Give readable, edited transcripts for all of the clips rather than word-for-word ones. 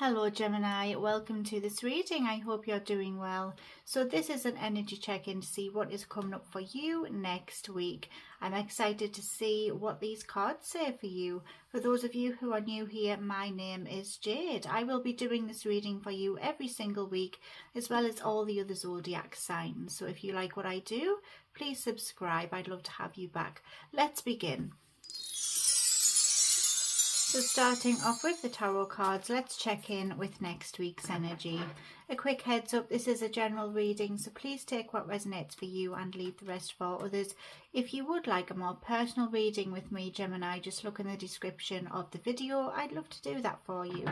Hello Gemini, welcome to this reading. I hope you're doing well. So this is an energy check-in to see what is coming up for you next week. I'm excited to see what these cards say for you. For those of you who are new here, my name is Jade. I will be doing this reading for you every single week, as well as all the other zodiac signs. So if you like what I do, please subscribe. I'd love to have you back. Let's begin. So starting off with the tarot cards, let's check in with next week's energy. A quick heads up, this is a general reading, so please take what resonates for you and leave the rest for others. If you would like a more personal reading with me, Gemini, just look in the description of the video. I'd love to do that for you.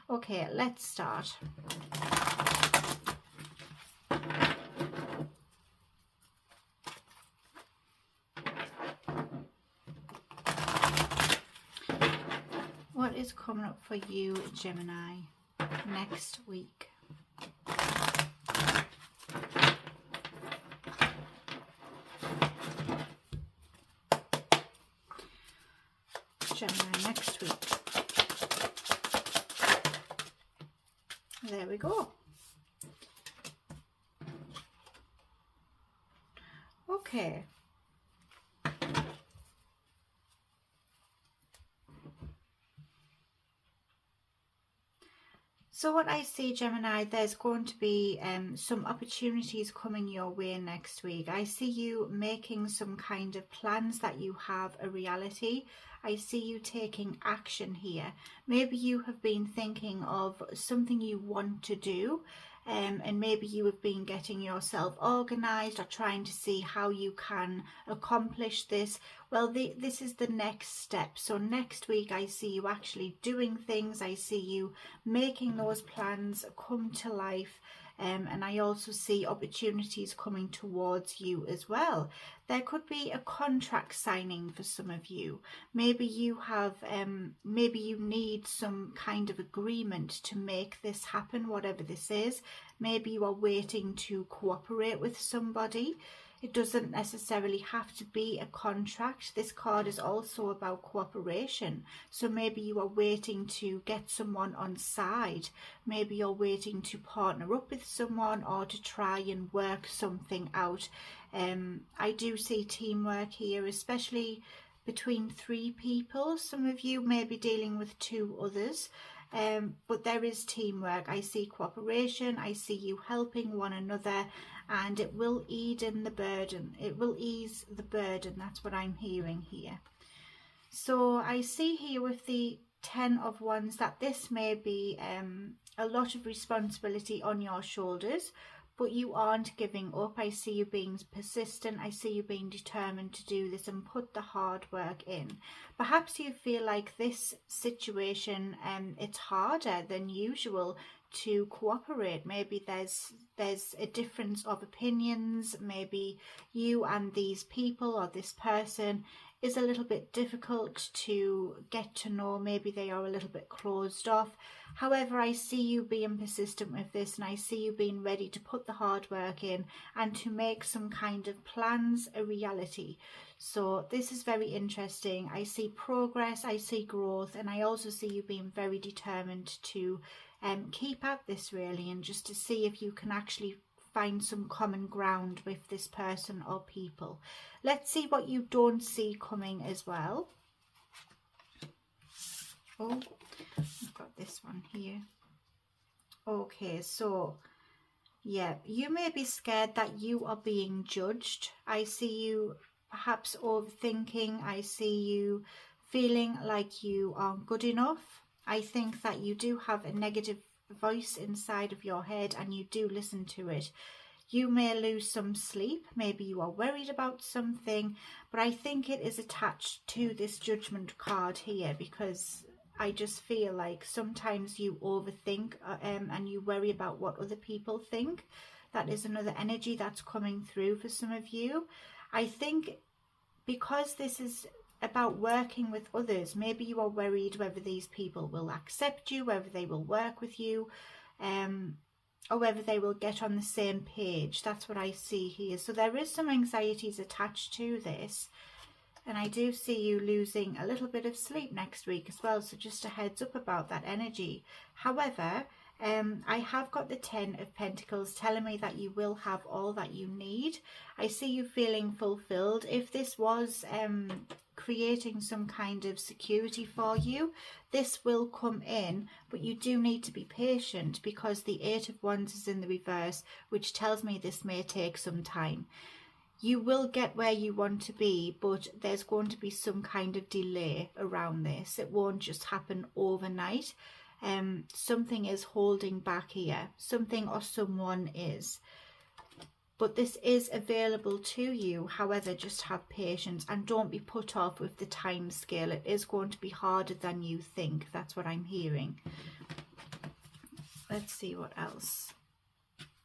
Okay, let's start. What is coming up for you, Gemini, next week? Gemini, next week. There we go. Okay. So what I see, Gemini, there's going to be some opportunities coming your way next week. I see you making some kind of plans that you have a reality. I see you taking action here. Maybe you have been thinking of something you want to do, and maybe you have been getting yourself organized or trying to see how you can accomplish this. Well, this is the next step. So next week I see you actually doing things. I see you making those plans come to life. And I also see opportunities coming towards you as well. There could be a contract signing for some of you. Maybe you have, maybe you need some kind of agreement to make this happen, whatever this is. Maybe you are waiting to cooperate with somebody. It doesn't necessarily have to be a contract. This card is also about cooperation. So maybe you are waiting to get someone on side. Maybe you're waiting to partner up with someone or to try and work something out. I do see teamwork here, especially between 3 people. Some of you may be dealing with 2 others. But there is teamwork. I see cooperation. I see you helping one another, and it will ease the burden. It will ease the burden. That's what I'm hearing here. So I see here with the 10 of Wands that this may be a lot of responsibility on your shoulders, but you aren't giving up. I see you being persistent. I see you being determined to do this and put the hard work in. Perhaps you feel like this situation, it's harder than usual to cooperate. Maybe there's a difference of opinions. Maybe you and these people or this person is a little bit difficult to get to know. Maybe they are a little bit closed off. However, I see you being persistent with this, and I see you being ready to put the hard work in and to make some kind of plans a reality. So this is very interesting. I see progress, I see growth, and I also see you being very determined to keep at this really, and just to see if you can actually find some common ground with this person or people. Let's see what you don't see coming as well. Oh, I've got this one here. Okay, so yeah, you may be scared that you are being judged. I see you perhaps overthinking. I see you feeling like you aren't good enough. I think that you do have a negative voice inside of your head and you do listen to it. You may lose some sleep. Maybe you are worried about something, but I think it is attached to this judgment card here, because I just feel like sometimes you overthink and you worry about what other people think. That is another energy that's coming through for some of you. I think because this is about working with others, maybe you are worried whether these people will accept you, whether they will work with you, or whether they will get on the same page. That's what I see here. So there is some anxieties attached to this. And I do see you losing a little bit of sleep next week as well, so just a heads up about that energy. However, I have got the 10 of Pentacles telling me that you will have all that you need. I see you feeling fulfilled. If this was creating some kind of security for you, this will come in, but you do need to be patient because the 8 of Wands is in the reverse, which tells me this may take some time. You will get where you want to be, but there's going to be some kind of delay around this. It won't just happen overnight. Something is holding back here. Something or someone is. But this is available to you. However, just have patience and don't be put off with the time scale. It is going to be harder than you think. That's what I'm hearing. Let's see what else.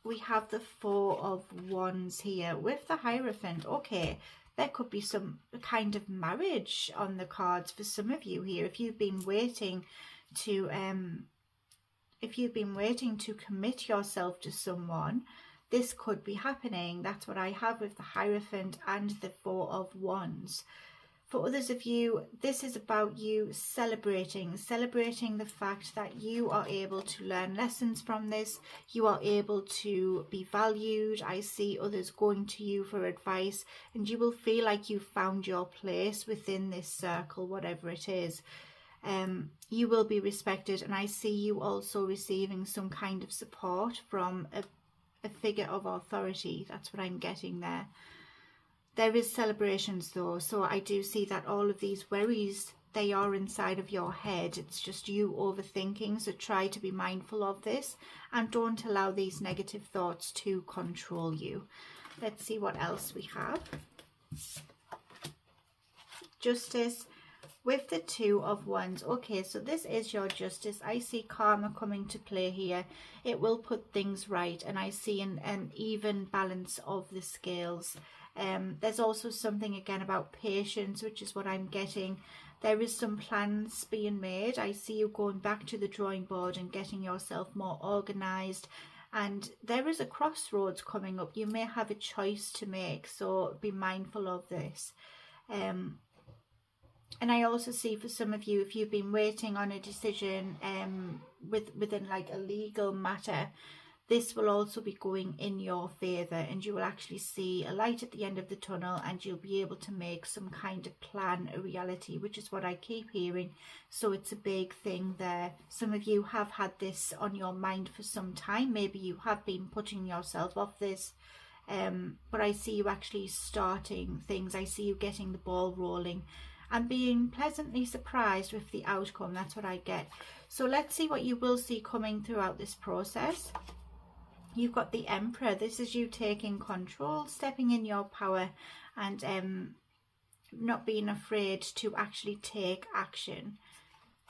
We have the 4 of Wands here with the Hierophant. Okay, there could be some kind of marriage on the cards for some of you here. If you've been waiting to commit yourself to someone, this could be happening. That's what I have with the Hierophant and the 4 of Wands. For others of you, this is about you celebrating the fact that you are able to learn lessons from this. You are able to be valued. I see others going to you for advice, and you will feel like you've found your place within this circle, whatever it is. You will be respected, and I see you also receiving some kind of support from a figure of authority. That's what I'm getting there. There is celebrations though, so I do see that all of these worries, they are inside of your head. It's just you overthinking, so try to be mindful of this and don't allow these negative thoughts to control you. Let's see what else we have. Justice with the 2 of Wands. Okay, so this is your justice. I see karma coming to play here. It will put things right, and I see an even balance of the scales. There's also something again about patience, which is what I'm getting. There is some plans being made. I see you going back to the drawing board and getting yourself more organized, and there is a crossroads coming up. You may have a choice to make, so be mindful of this. And I also see for some of you, if you've been waiting on a decision within like a legal matter, this will also be going in your favour, and you will actually see a light at the end of the tunnel, and you'll be able to make some kind of plan a reality, which is what I keep hearing. So it's a big thing there. Some of you have had this on your mind for some time. Maybe you have been putting yourself off this, but I see you actually starting things. I see you getting the ball rolling and being pleasantly surprised with the outcome. That's what I get. So let's see what you will see coming throughout this process. You've got the Emperor. This is you taking control, stepping in your power, and not being afraid to actually take action.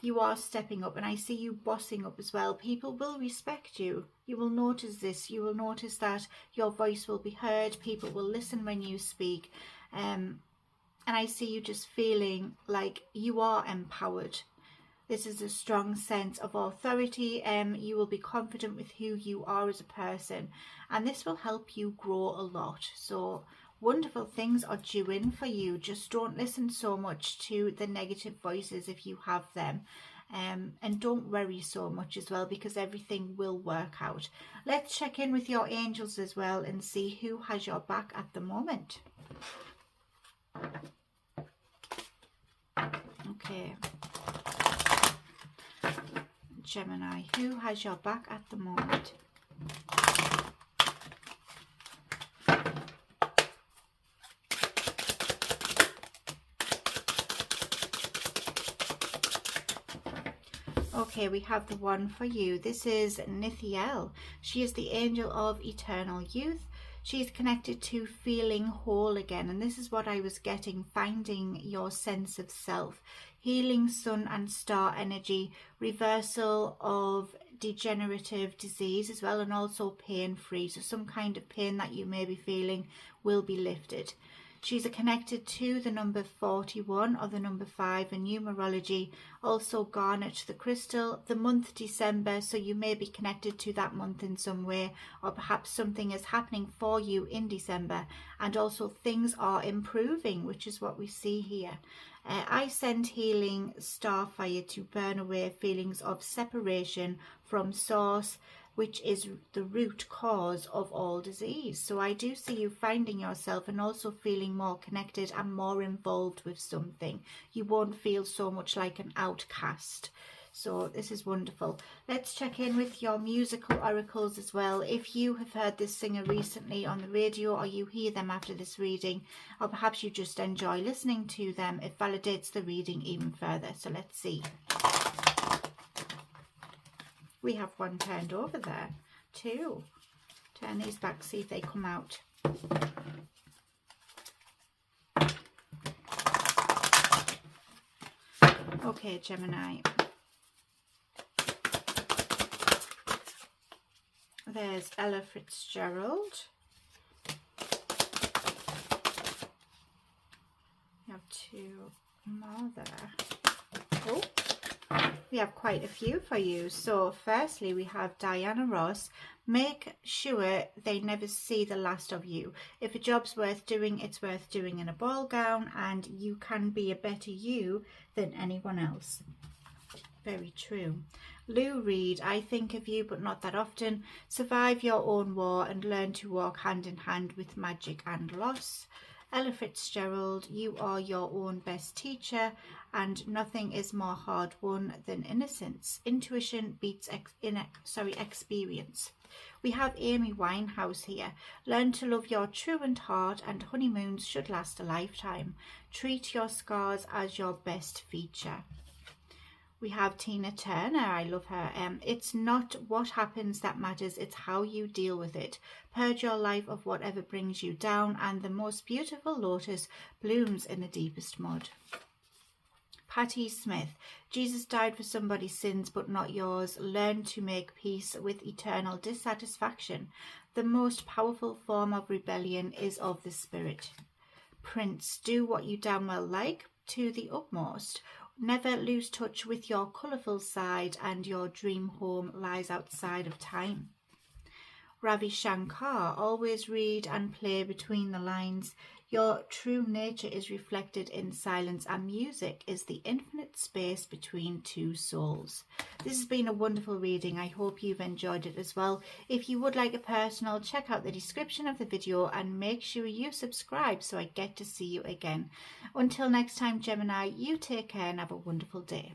You are stepping up, and I see you bossing up as well. People will respect you. You will notice this. You will notice that your voice will be heard. People will listen when you speak. And I see you just feeling like you are empowered. This is a strong sense of authority. You will be confident with who you are as a person, and this will help you grow a lot. So wonderful things are due in for you. Just don't listen so much to the negative voices if you have them. And don't worry so much as well, because everything will work out. Let's check in with your angels as well and see who has your back at the moment. Okay. Gemini, who has your back at the moment? Okay, we have the one for you. This is Nithiel. She is the angel of eternal youth. She's connected to feeling whole again, and this is what I was getting, finding your sense of self, healing sun and star energy, reversal of degenerative disease as well, and also pain free. So some kind of pain that you may be feeling will be lifted. She's connected to the number 41 or the number 5 in numerology, also garnet the crystal, the month December, so you may be connected to that month in some way, or perhaps something is happening for you in December, and also things are improving, which is what we see here. I send healing starfire to burn away feelings of separation from source, which is the root cause of all disease. So I do see you finding yourself and also feeling more connected and more involved with something. You won't feel so much like an outcast. So this is wonderful. Let's check in with your musical oracles as well. If you have heard this singer recently on the radio, or you hear them after this reading, or perhaps you just enjoy listening to them, it validates the reading even further. So let's see. We have one turned over there. 2. Turn these back, see if they come out. Okay, Gemini. There's Ella Fitzgerald. We have 2 more there. Oh, we have quite a few for you. So firstly, we have Diana Ross. Make sure they never see the last of you. If a job's worth doing, it's worth doing in a ball gown, and you can be a better you than anyone else. Very true. Lou Reed, I think of you but not that often. Survive your own war and learn to walk hand in hand with magic and loss. Ella Fitzgerald, you are your own best teacher, and nothing is more hard won than innocence. Intuition beats experience. We have Amy Winehouse here. Learn to love your truant heart, and honeymoons should last a lifetime. Treat your scars as your best feature. We have Tina Turner. I love her. It's not what happens that matters, it's how you deal with it. Purge your life of whatever brings you down, and the most beautiful lotus blooms in the deepest mud. Patti Smith. Jesus died for somebody's sins but not yours. Learn to make peace with eternal dissatisfaction. The most powerful form of rebellion is of the spirit. Prince. Do what you damn well like to the utmost. Never lose touch with your colourful side, and your dream home lies outside of time. Ravi Shankar. Always read and play between the lines. Your true nature is reflected in silence, and music is the infinite space between two souls. This has been a wonderful reading. I hope you've enjoyed it as well. If you would like a personal, check out the description of the video and make sure you subscribe so I get to see you again. Until next time, Gemini, you take care and have a wonderful day.